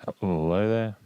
Hello there.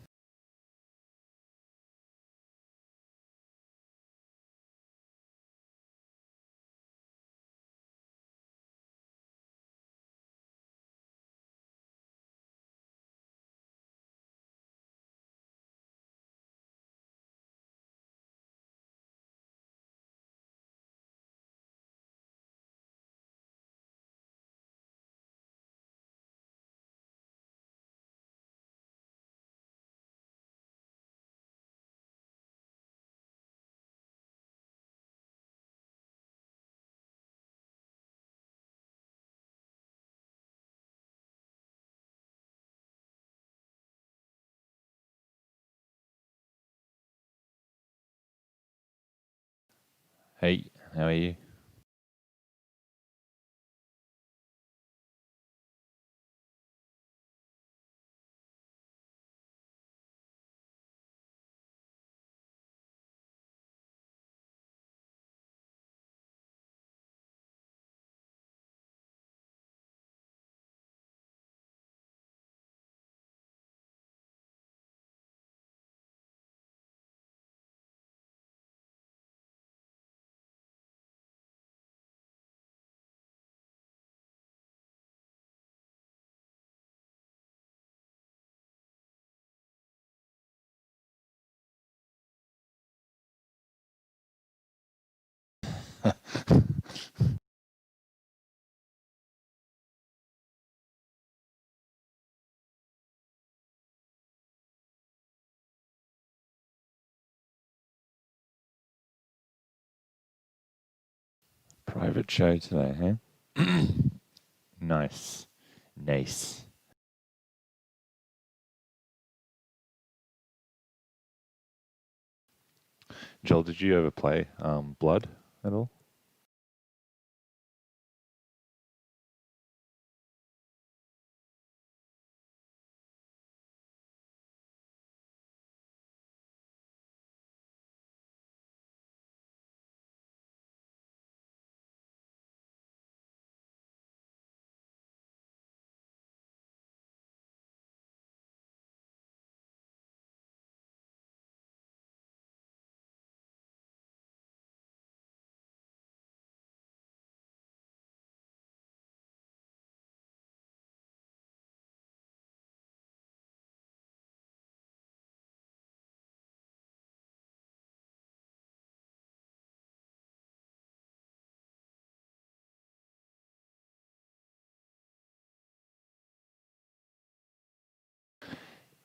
Hey, how are you? Private show today, huh? Nice. Nice. Joel, did you ever play Blood at all?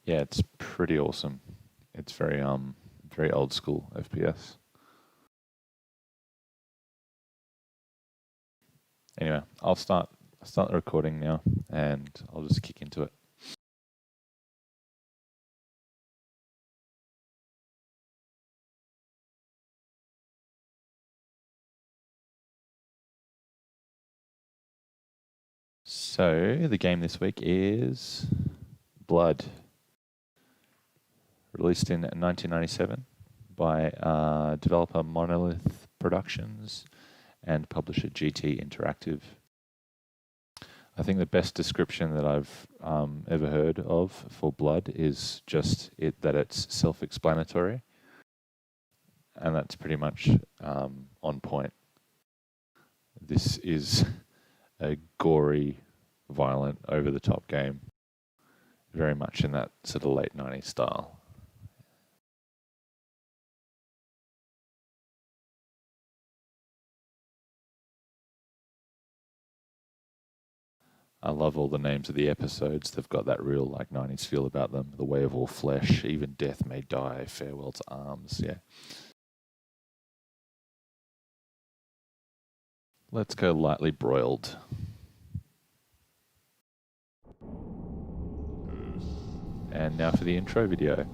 Yeah, it's pretty awesome. It's very old school FPS. Anyway, I'll start the recording now and I'll just kick into it. So the game this week is Blood, released in 1997 by developer Monolith Productions and publisher GT Interactive. I think the best description that I've ever heard of for Blood is just that it's self-explanatory, and that's pretty much on point. This is a gory, violent, over-the-top game, very much in that sort of late 90s style. I love all the names of the episodes. They've got that real like 90s feel about them. The way of all flesh, even death may die, farewell to arms. Yeah. Let's go lightly broiled. And now for the intro video.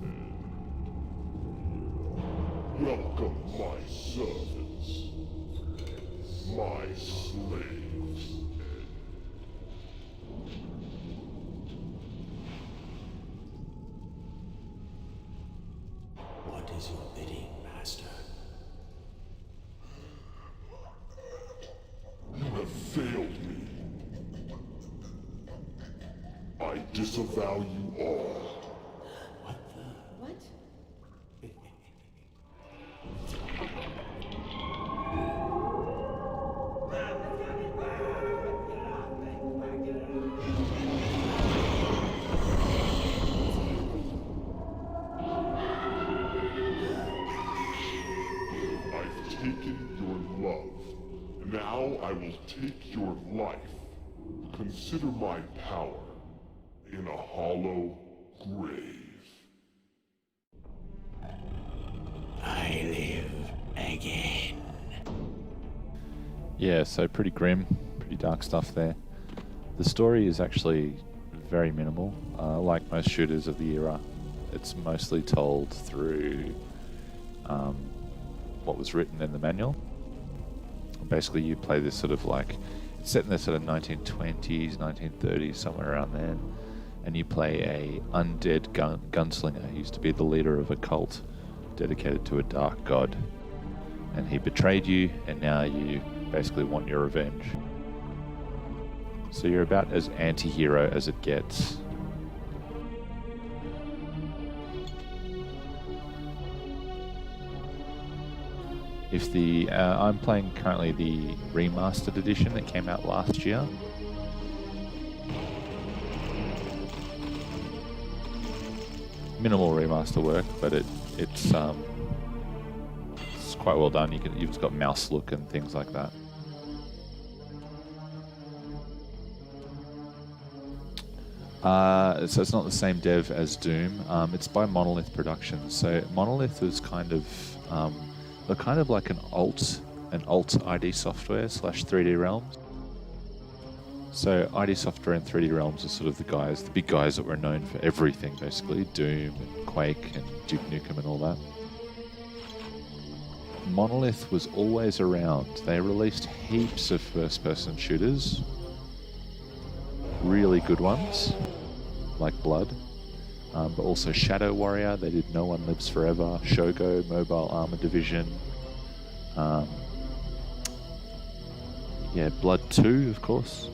Welcome, my servants, my slaves. What is your bidding, Master? You have failed me. I disavow you all. taken your love. Now I will take your life. Consider my power in a hollow grave. I live again. Yeah, so pretty grim, pretty dark stuff there. The story is actually very minimal. Like most shooters of the era, it's mostly told through what was written in the manual. Basically, you play this sort of like, it's set in the sort of 1920s, 1930s, somewhere around there, and you play a undead gunslinger. He used to be the leader of a cult dedicated to a dark god, and he betrayed you, and now you basically want your revenge. So you're about as anti-hero as it gets. If the I'm playing currently the remastered edition that came out last year. Minimal remaster work, but it's quite well done. You've got mouse look and things like that. So it's not the same dev as Doom. It's by Monolith Productions. So Monolith is they're kind of like an alt ID Software / 3D Realms. So ID Software and 3D Realms are sort of the big guys that were known for everything, basically. Doom and Quake and Duke Nukem and all that. Monolith was always around. They released heaps of first-person shooters. Really good ones, like Blood. But also Shadow Warrior, they did No One Lives Forever, Shogo, Mobile Armor Division. Blood 2, of course.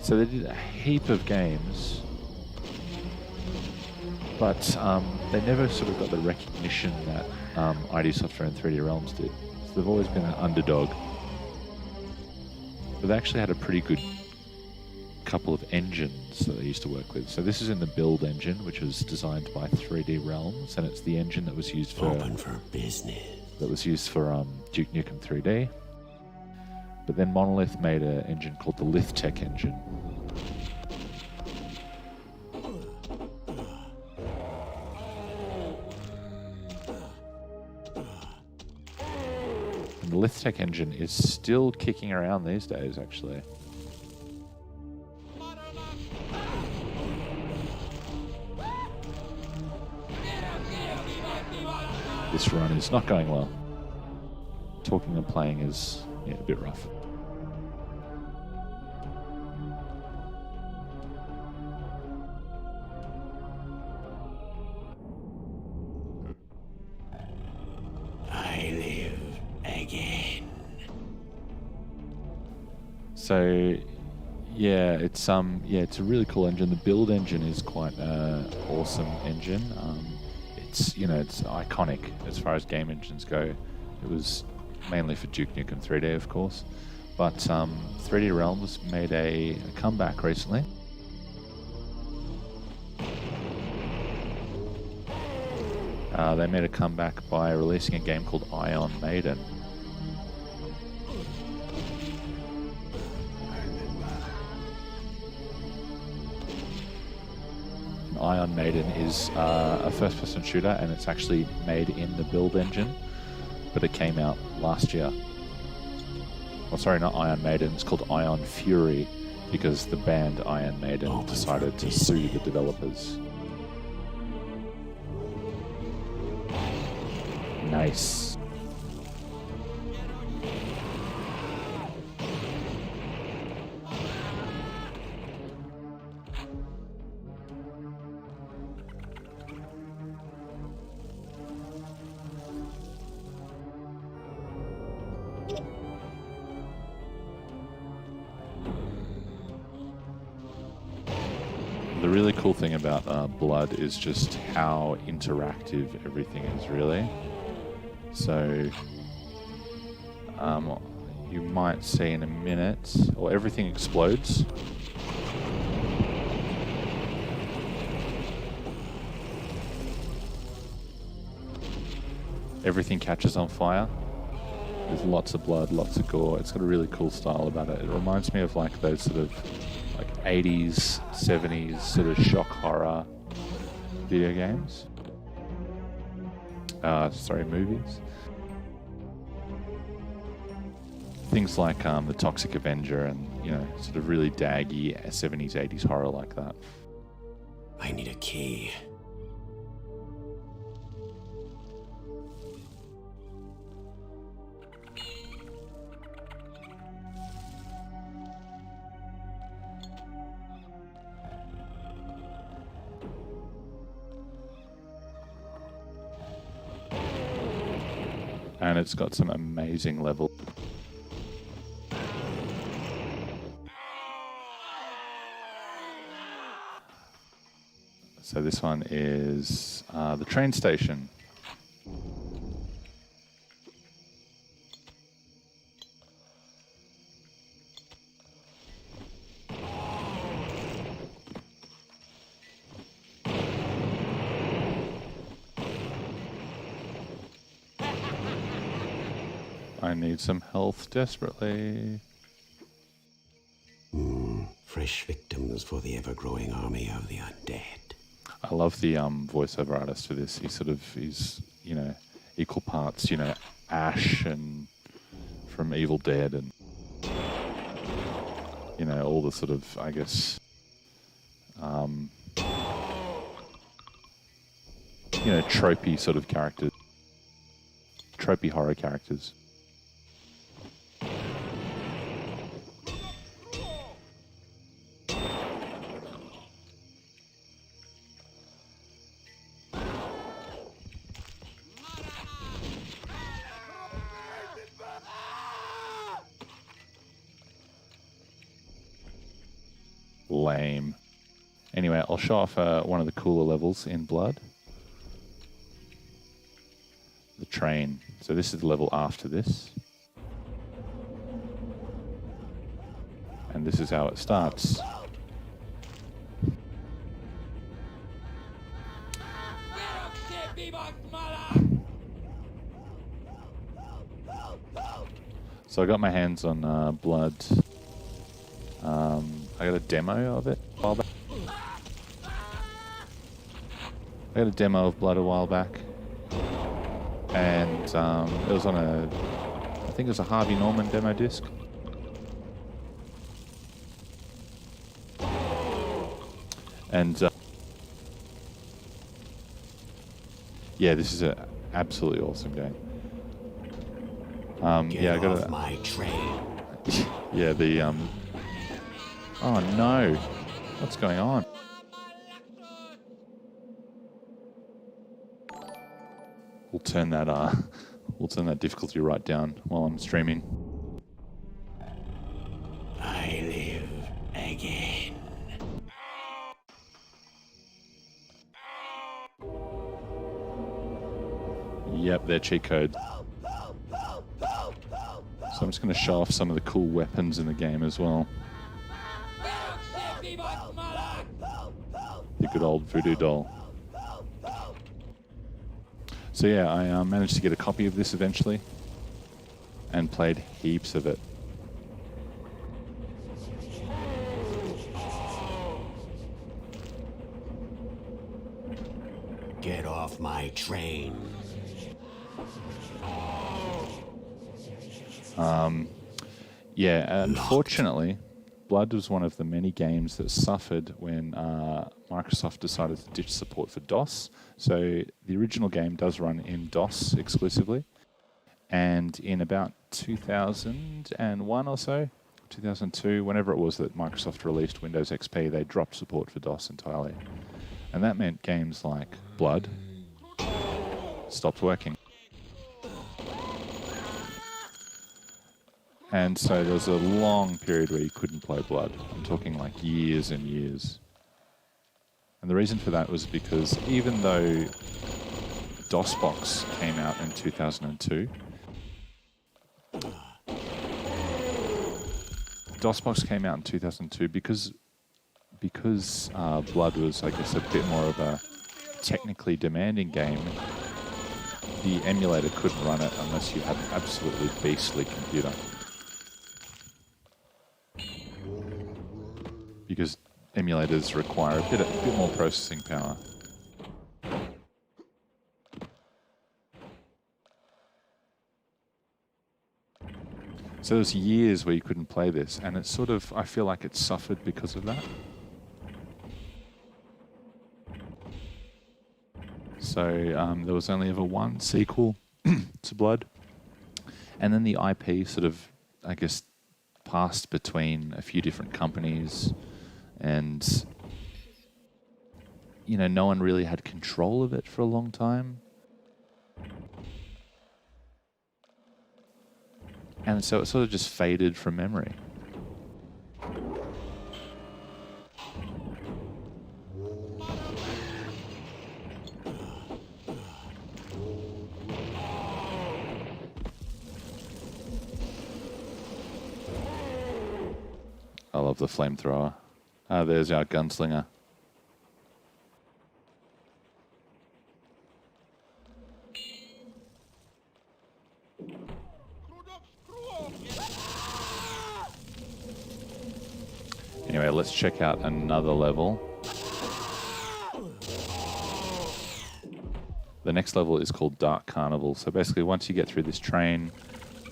So they did a heap of games, but they never sort of got the recognition that ID Software and 3D Realms did. So they've always been an underdog. But they actually had a pretty good couple of engines that they used to work with. So this is in the build engine, which was designed by 3D Realms, and it's the engine that was used for Open for business. Duke Nukem 3D. But then Monolith made an engine called the Lithtech engine. And the Lithtech engine is still kicking around these days, actually. This run is not going well. Talking and playing is a bit rough. I live again. So it's a really cool engine. The build engine is quite an awesome engine. It's iconic as far as game engines go. It was mainly for Duke Nukem 3D, of course, but 3D Realms made a comeback recently. They made a comeback by releasing a game called Ion Maiden. Ion Maiden is a first-person shooter, and it's actually made in the build engine, but it came out last year. Well, sorry, not Ion Maiden, it's called Ion Fury, because the band Iron Maiden decided to sue the developers. Nice. The really cool thing about Blood is just how interactive everything is, really. So, you might see in a minute, or everything explodes. Everything catches on fire. There's lots of blood, lots of gore. It's got a really cool style about it. It reminds me of like those sort of like 80s, 70s sort of shock horror video games. Movies. Things like The Toxic Avenger and, sort of really daggy 70s, 80s horror like that. I need a key. And it's got some amazing level. So this one is the train station. I need some health desperately. Fresh victims for the ever-growing army of the undead. I love the voiceover artist for this. He's equal parts, Ash and from Evil Dead and, all the sort of, I guess, tropey sort of characters. Tropey horror characters. Lame. Anyway, I'll show off one of the cooler levels in Blood. The train. So this is the level after this. And this is how it starts. So I got my hands on Blood. I got a demo of it a while back. I got a demo of Blood a while back. And it was on I think it was a Harvey Norman demo disc. And yeah, this is an absolutely awesome game. Get I got off my train. Yeah, the oh no, what's going on? We'll turn that difficulty right down while I'm streaming. I live again. Yep, they're cheat codes. So I'm just going to show off some of the cool weapons in the game as well. The good old voodoo doll. So yeah, I managed to get a copy of this eventually and played heaps of it. Get off my train. Yeah, unfortunately, Blood was one of the many games that suffered when Microsoft decided to ditch support for DOS. So the original game does run in DOS exclusively. And in about 2001 or so, 2002, whenever it was that Microsoft released Windows XP, they dropped support for DOS entirely. And that meant games like Blood stopped working. And so there was a long period where you couldn't play Blood. I'm talking like years and years. And the reason for that was because even though DOSBox came out in 2002, because Blood was, I guess, a bit more of a technically demanding game, the emulator couldn't run it unless you had an absolutely beastly computer. Because emulators require a bit more processing power. So there's years where you couldn't play this, and it's sort of, I feel like it suffered because of that. So there was only ever one sequel to Blood. And then the IP sort of, I guess, passed between a few different companies, and you know, no one really had control of it for a long time. And so it sort of just faded from memory. I love the flamethrower. Ah, there's our gunslinger. Anyway, let's check out another level. The next level is called Dark Carnival. So basically, once you get through this train,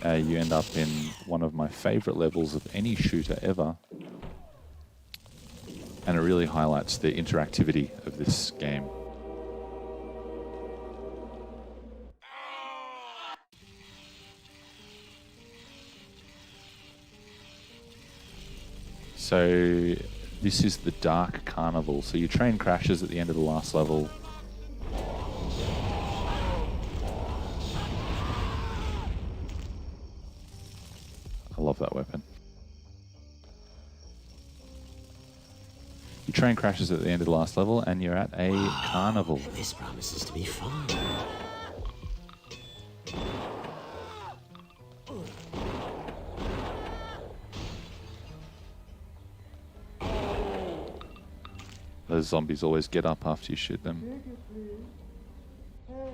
you end up in one of my favorite levels of any shooter ever. And it really highlights the interactivity of this game. So this is the Dark Carnival. So your train crashes at the end of the last level. I love that weapon. Your train crashes at the end of the last level and you're at a carnival. This promises to be fun. Those zombies always get up after you shoot them. Hey,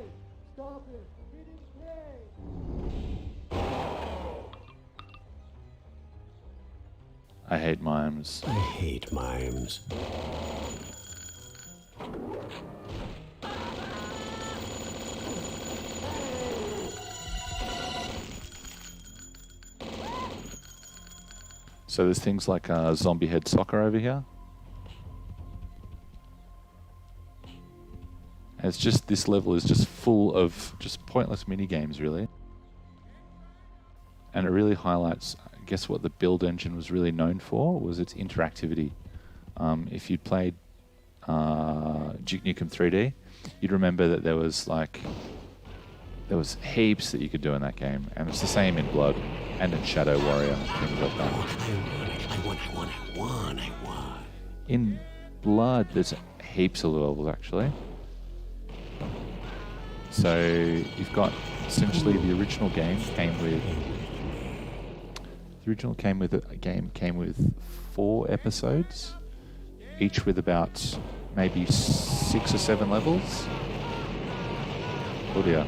stop it! He didn't play! I hate mimes. I hate mimes. So there's things like zombie head soccer over here. And it's just, this level is just full of just pointless mini games, really. And it really highlights, I guess, what the build engine was really known for was its interactivity. If you'd played Duke Nukem 3D, you'd remember that there was heaps that you could do in that game, and it's the same in Blood and in Shadow Warrior and things like that. I won. In Blood, there's heaps of levels actually. So you've got essentially the original game came with. The original game came with 4 episodes, each with about maybe 6 or 7 levels. Oh dear.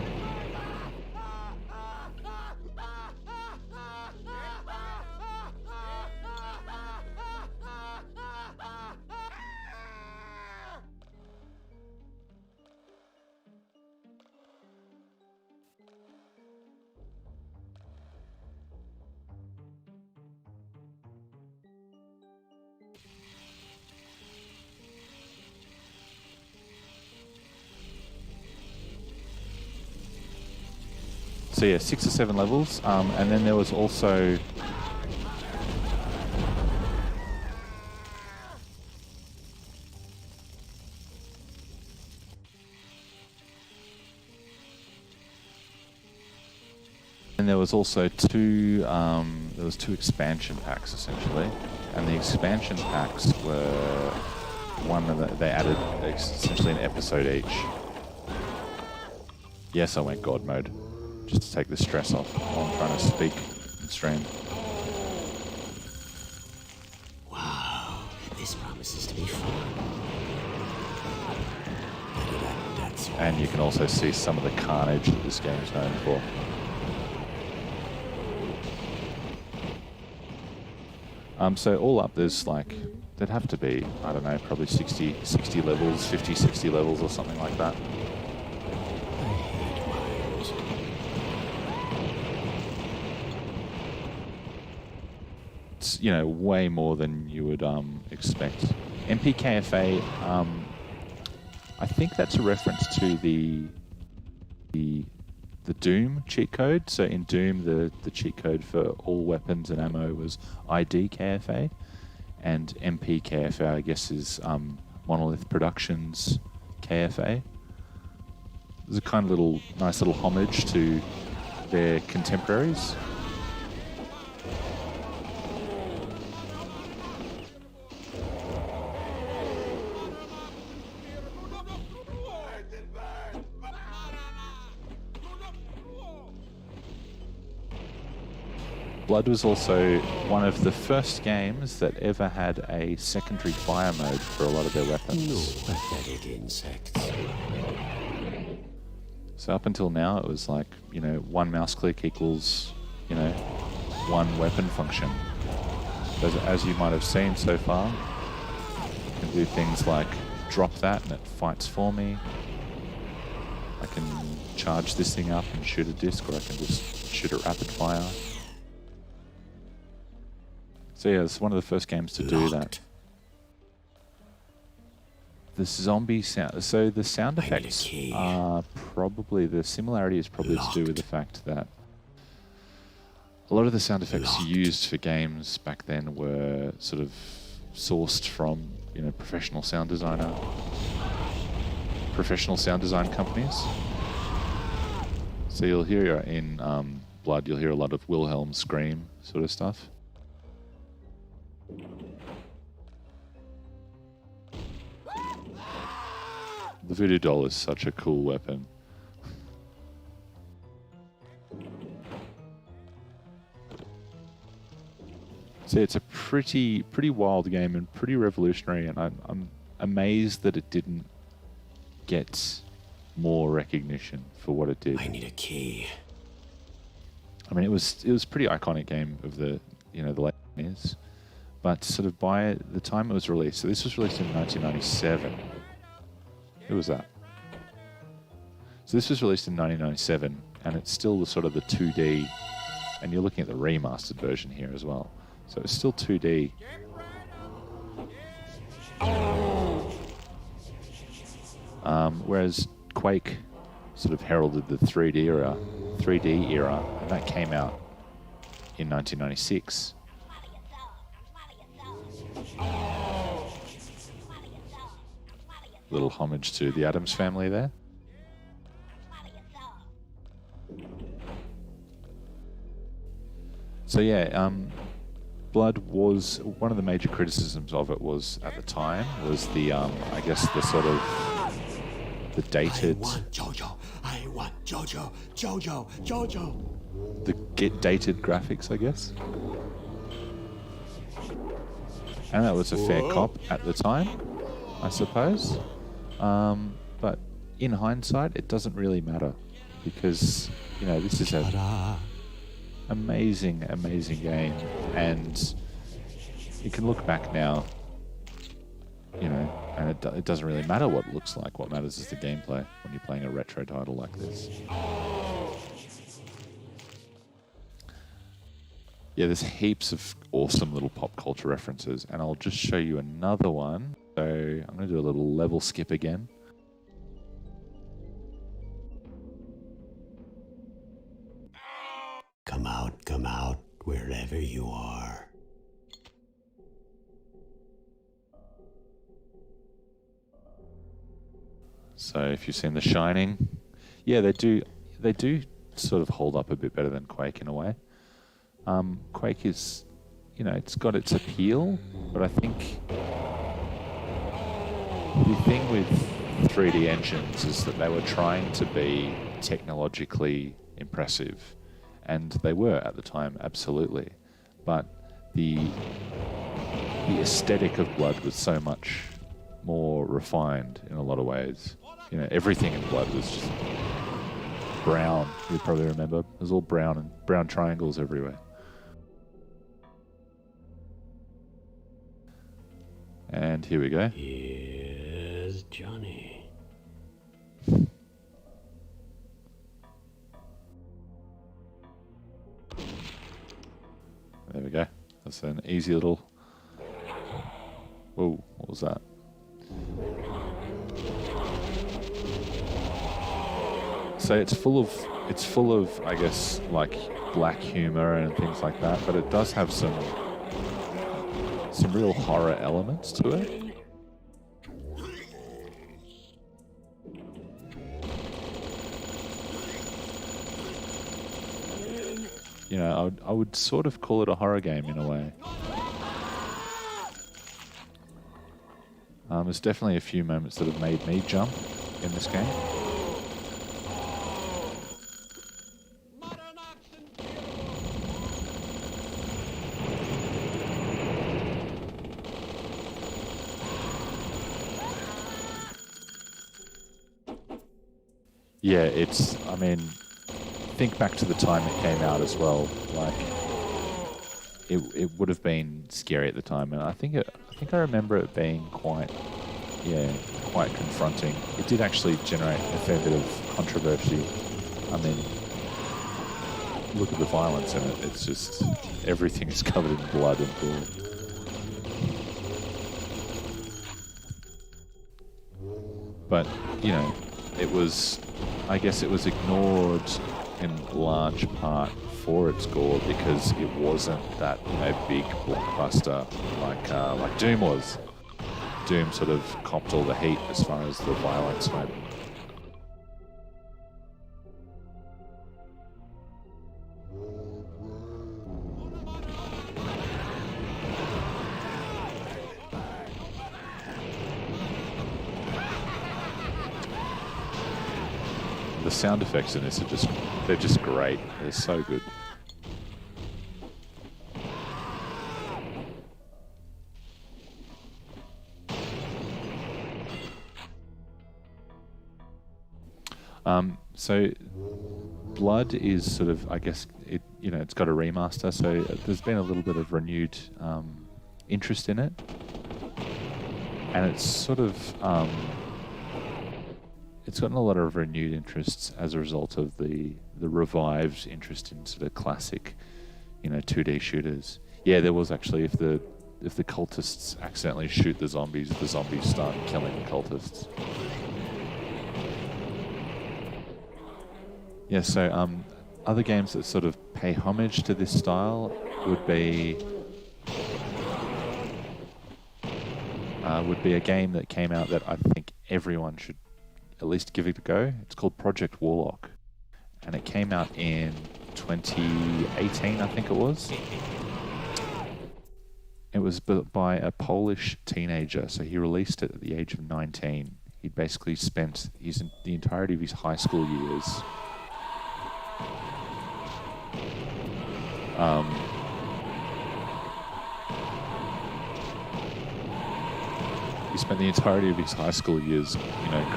So yeah, 6 or 7 levels, and then there was also two expansion packs essentially, and the expansion packs were they added essentially an episode each. Yes, I went God mode, just to take the stress off while I'm trying to speak and stream. Wow, this promises to be fun. That's And you can also see some of the carnage that this game is known for. So all up, there's like, there'd have to be, I don't know, probably 60 levels, 50, 60 levels or something like that. I hate mines. It's, you know, way more than you would expect. MPKFA, I think that's a reference to the Doom cheat code. So in Doom, the cheat code for all weapons and ammo was ID KFA, and MPKFA, I guess, is Monolith Productions KFA. There's a kind of nice little homage to their contemporaries. Blood was also one of the first games that ever had a secondary fire mode for a lot of their weapons. No pathetic insects. So up until now, it was like, you know, one mouse click equals, you know, one weapon function. As you might have seen so far, you can do things like drop that and it fights for me. I can charge this thing up and shoot a disc, or I can just shoot it rapid fire. So yeah, it's one of the first games to do that. The zombie sound. So the sound effects are probably, the similarity is probably to do with the fact that a lot of the sound effects used for games back then were sort of sourced from, you know, professional sound design companies. So you'll hear in Blood, you'll hear a lot of Wilhelm scream sort of stuff. The voodoo doll is such a cool weapon. See, it's a pretty wild game and pretty revolutionary, and I'm amazed that it didn't get more recognition for what it did. I need a key. I mean, it was a pretty iconic game of the, you know, the late years, but sort of by the time it was released, so this was released in 1997. Who was that? So this was released in 1997, and it's still the sort of the 2D, and you're looking at the remastered version here as well. So it's still 2D. Whereas Quake sort of heralded the 3D era, and that came out in 1996. Little homage to the Addams Family there. So yeah, Blood was, one of the major criticisms of it was, at the time, was the, I guess the sort of, the dated... I want Jojo. I want Jojo. Jojo. Jojo. The dated graphics, I guess. And that was a fair cop at the time, I suppose. But in hindsight, it doesn't really matter, because, you know, this is an amazing game, and you can look back now, you know, and it doesn't really matter what it looks like. What matters is the gameplay when you're playing a retro title like this. Yeah, there's heaps of awesome little pop culture references, and I'll just show you another one. So I'm going to do a little level skip again. Come out, wherever you are. So if you've seen The Shining, yeah, they do sort of hold up a bit better than Quake in a way. Quake is, you know, it's got its appeal, but I think the thing with 3D engines is that they were trying to be technologically impressive, and they were at the time, absolutely. But the aesthetic of Blood was so much more refined in a lot of ways. you know, everything in Blood was just brown. You probably remember. It was all brown and brown triangles everywhere. And here we go. Here's Johnny. There we go. That's an easy little... Whoa, what was that? So it's full of, I guess, like black humor and things like that, but it does have some real horror elements to it. You know, I would sort of call it a horror game in a way. There's definitely a few moments that have made me jump in this game. Yeah, I mean, think back to the time it came out as well. Like, it would have been scary at the time, and I think I remember it being quite confronting. It did actually generate a fair bit of controversy. I mean, look at the violence in it. It's just everything is covered in blood and gore. But you know, I guess it was ignored in large part for its gore because it wasn't that, you know, big blockbuster like Doom was. Doom sort of copped all the heat as far as the violence went. The sound effects in this they're just great. They're so good. So Blood is sort of, I guess, it's got a remaster, so there's been a little bit of renewed interest in it. And it's sort of, it's gotten a lot of renewed interests as a result of the revived interest in sort of classic, 2D shooters. Yeah, there was actually, if the cultists accidentally shoot the zombies start killing the cultists. Yeah, so other games that sort of pay homage to this style would be a game that came out that I think everyone should at least give it a go. It's called Project Warlock, and it came out in 2018, I think it was. It was built by a Polish teenager, so he released it at the age of 19. He'd basically spent the entirety of his high school years he spent the entirety of his high school years,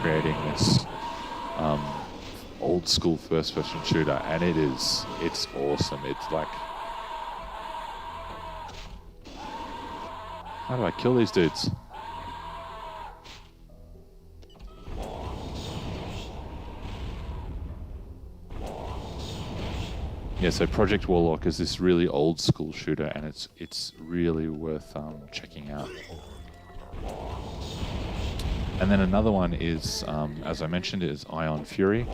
creating this old school first person shooter, and it's awesome. It's like, how do I kill these dudes? Yeah, so Project Warlock is this really old school shooter, and it's really worth checking out. And then another one is, as I mentioned, is Ion Fury,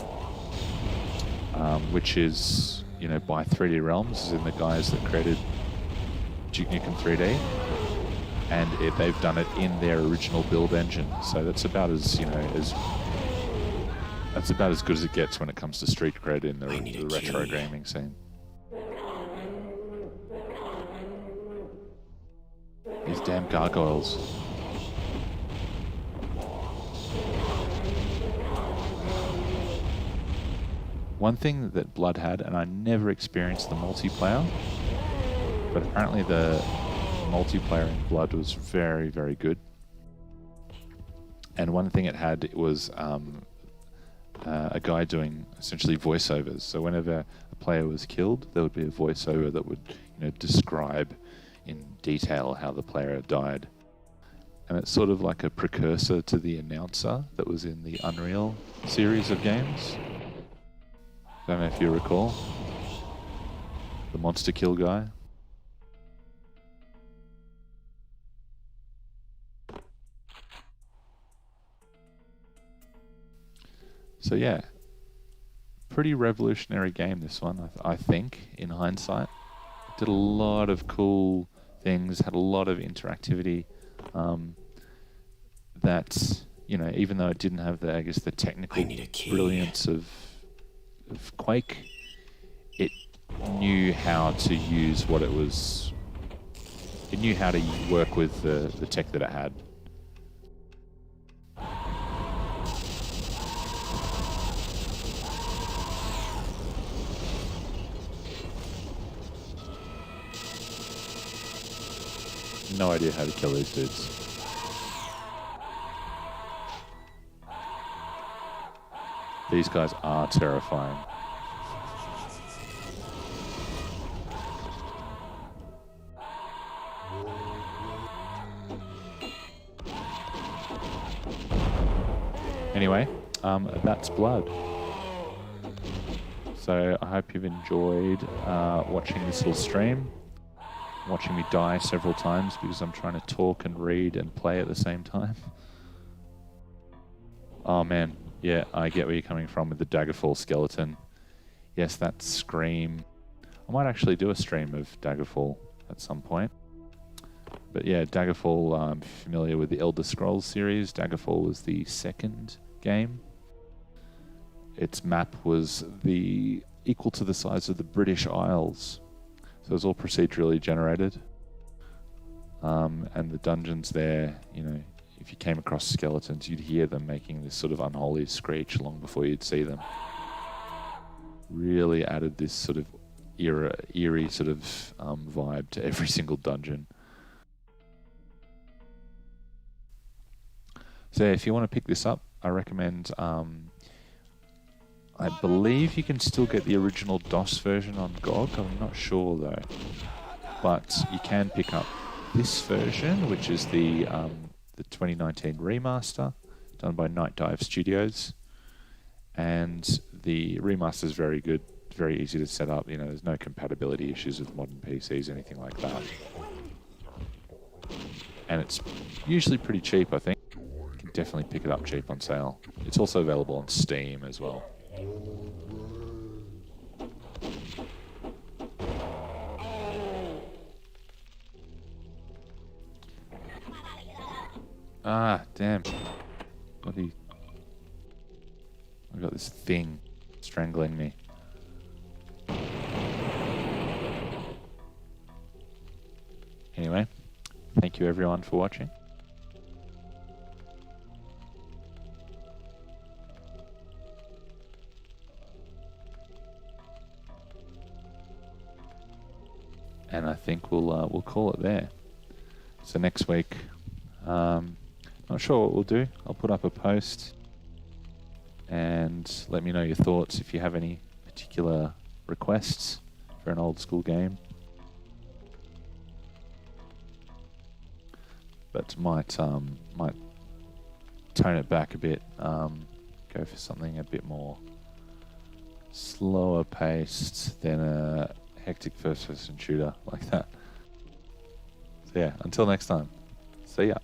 which is, by 3D Realms, is in the guys that created Duke Nukem 3D, and they've done it in their original build engine. So that's about as that's about as good as it gets when it comes to street cred in the retro gaming scene. These damn gargoyles. One thing that Blood had, and I never experienced the multiplayer, but apparently the multiplayer in Blood was very, very good. And one thing it had was a guy doing essentially voiceovers. So whenever a player was killed, there would be a voiceover that would, describe in detail how the player died. And it's sort of like a precursor to the announcer that was in the Unreal series of games. Don't know if you recall. The monster kill guy. So yeah, pretty revolutionary game, this one, I think, in hindsight. Did a lot of cool things, had a lot of interactivity. That, even though it didn't have the technical brilliance of Quake, it knew how to use what it was. It knew how to work with the tech that it had. No idea how to kill these dudes. These guys are terrifying. Anyway, that's Blood. So I hope you've enjoyed watching this little stream. Watching me die several times because I'm trying to talk and read and play at the same time. Oh man, yeah, I get where you're coming from with the Daggerfall skeleton. Yes, that Scream. I might actually do a stream of Daggerfall at some point. But yeah, Daggerfall, I'm familiar with the Elder Scrolls series. Daggerfall was the second game. Its map was equal to the size of the British Isles. So it was all procedurally generated. And the dungeons there, if you came across skeletons, you'd hear them making this sort of unholy screech long before you'd see them. Really added this sort of eerie sort of vibe to every single dungeon. So if you want to pick this up, I recommend... I believe you can still get the original DOS version on GOG. I'm not sure though. But you can pick up this version, which is the 2019 remaster done by Night Dive Studios. And the remaster is very good, very easy to set up. There's no compatibility issues with modern PCs, anything like that. And it's usually pretty cheap, I think. You can definitely pick it up cheap on sale. It's also available on Steam as well. Ah, damn. Bloody... I got this thing strangling me. Anyway, thank you everyone for watching. And I think we'll call it there. So next week, not sure what we'll do. I'll put up a post and let me know your thoughts if you have any particular requests for an old school game. But might tone it back a bit. Go for something a bit more slower paced than a hectic first-person shooter like that. So yeah, until next time, see ya.